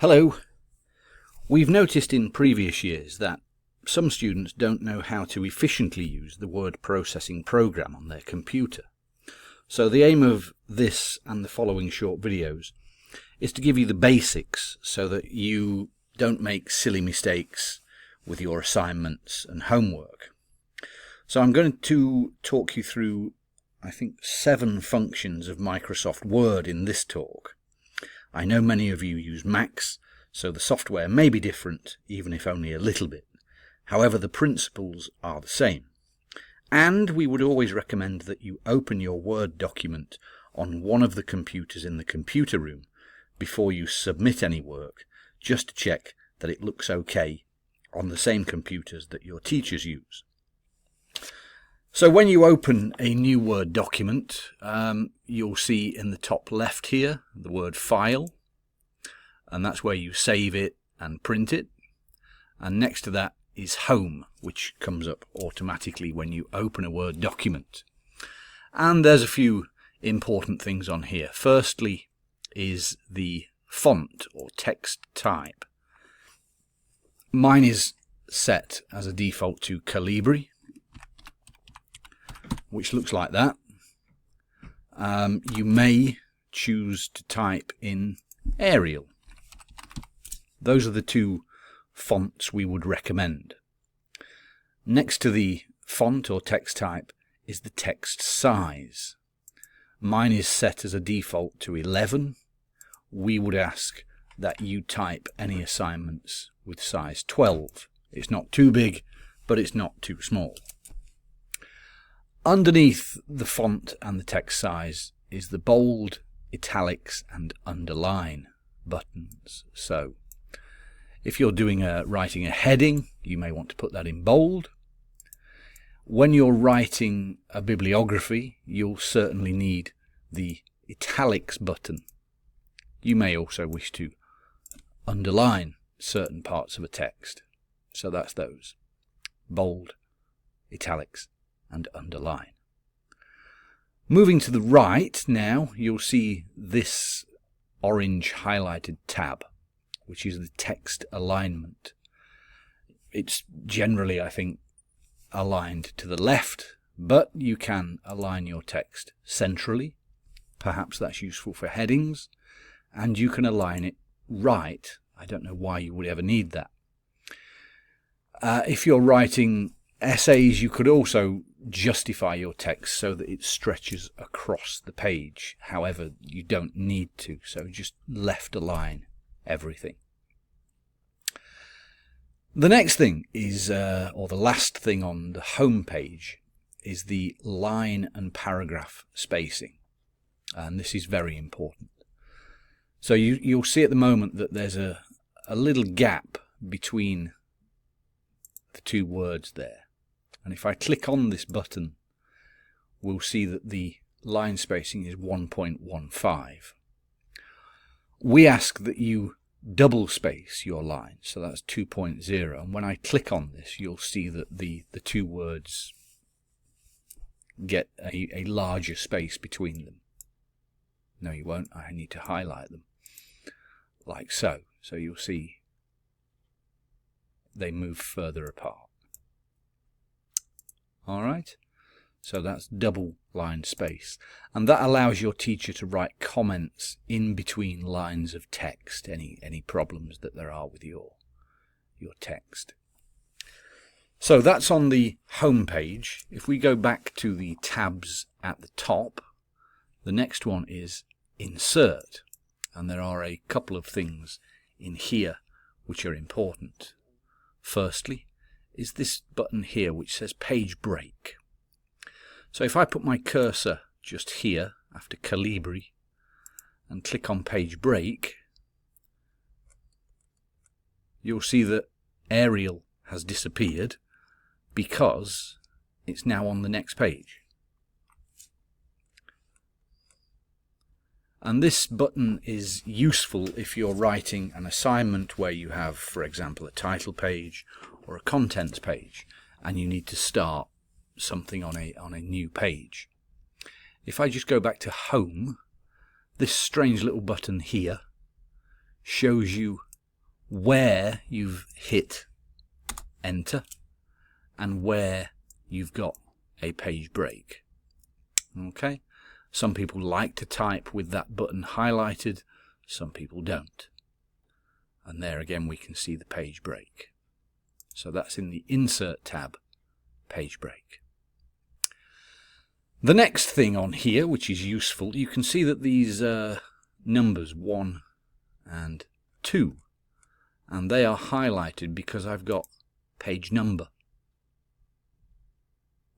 Hello. We've noticed in previous years that some students don't know how to efficiently use the word processing program on their computer. So the aim of this and the following short videos is to give you the basics so that you don't make silly mistakes with your assignments and homework. So I'm going to talk you through, I think, 7 functions of Microsoft Word in this talk. I know many of you use Macs, so the software may be different, even if only a little bit. However, the principles are the same. And we would always recommend that you open your Word document on one of the computers in the computer room before you submit any work, just to check that it looks okay on the same computers that your teachers use. So when you open a new Word document, you'll see in the top left here the word File, and that's where you save it and print it. And next to that is Home, which comes up automatically when you open a Word document. And there's a few important things on here. Firstly is the font or text type. Mine is set as a default to Calibri, which looks like that. You may choose to type in Arial. Those are the 2 fonts we would recommend. Next to the font or text type is the text size. Mine is set as a default to 11. We would ask that you type any assignments with size 12. It's not too big, but it's not too small. Underneath the font and the text size is the bold, italics and underline buttons. So if you're writing a heading, you may want to put that in bold. When you're writing a bibliography, you'll certainly need the italics button. You may also wish to underline certain parts of a text. So that's those: bold, italics and underline. Moving to the right now, you'll see this orange highlighted tab, which is the text alignment. It's generally, I think, aligned to the left, but you can align your text centrally. Perhaps that's useful for headings, and you can align it right. I don't know why you would ever need that. If you're writing essays, you could also justify your text so that it stretches across the page. However, you don't need to, so just left align everything. The next thing is, or the last thing on the home page, is the line and paragraph spacing, and this is very important. So you'll see at the moment that there's a little gap between the 2 words there. And if I click on this button, we'll see that the line spacing is 1.15. We ask that you double space your line, so that's 2.0. And when I click on this, you'll see that the 2 words get a larger space between them. No, you won't. I need to highlight them like so. So you'll see they move further apart. Alright, so that's double line space, and that allows your teacher to write comments in between lines of text, any problems that there are with your text. So that's on the home page. If we go back to the tabs at the top, the next one is Insert, and there are a couple of things in here which are important. Firstly is this button here which says Page Break. So if I put my cursor just here after Calibri and click on Page Break, you'll see that Arial has disappeared because it's now on the next page. And this button is useful if you're writing an assignment where you have, for example, a title page or a contents page, and you need to start something on a new page. If I just go back to Home, this strange little button here shows you where you've hit enter and where you've got a page break. Okay, some people like to type with that button highlighted, some people don't. And there again we can see the page break. So that's in the Insert tab, page break. The next thing on here, which is useful, you can see that these numbers 1 and 2, and they are highlighted because I've got page number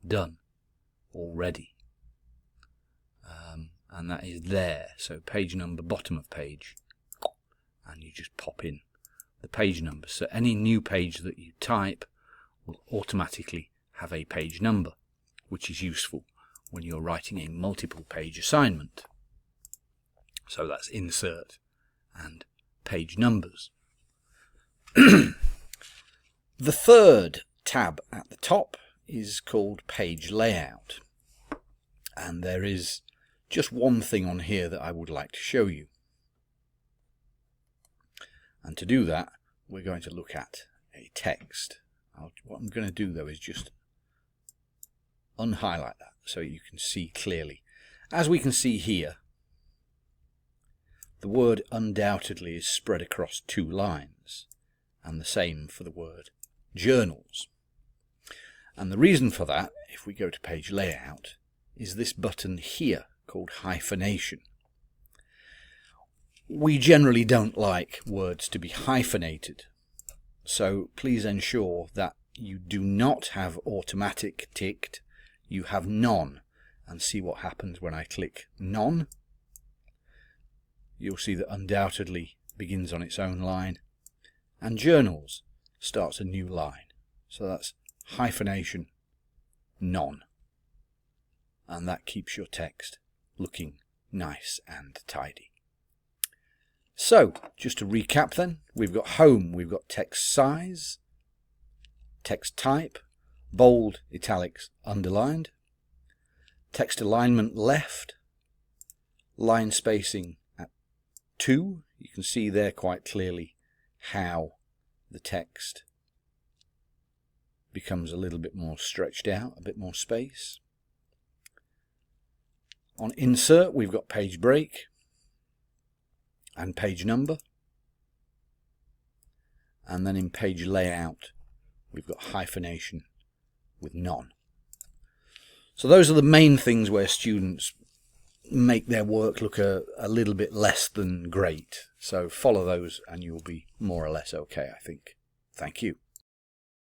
done already. And that is there. So page number, bottom of page, and you just pop in the page number. So any new page that you type will automatically have a page number, which is useful when you're writing a multiple page assignment. So that's insert and page numbers. The third tab at the top is called page layout, and there is just one thing on here that I would like to show you. And to do that, we're going to look at a text. What I'm going to do though is just unhighlight that so you can see clearly. As we can see here, the word undoubtedly is spread across 2 lines, and the same for the word journals. And the reason for that, if we go to page layout, is this button here called hyphenation. We generally don't like words to be hyphenated, so please ensure that you do not have automatic ticked, you have none, and see what happens when I click none. You'll see that undoubtedly begins on its own line, and journals starts a new line. So that's hyphenation none, and that keeps your text looking nice and tidy. So just to recap then, we've got home, we've got text size, text type, bold, italics, underlined, text alignment left, line spacing at 2. You can see there quite clearly how the text becomes a little bit more stretched out, a bit more space. On insert, we've got page break and page number. And then in page layout, we've got hyphenation with none. So those are the main things where students make their work look a little bit less than great. So follow those and you'll be more or less okay, I think. Thank you.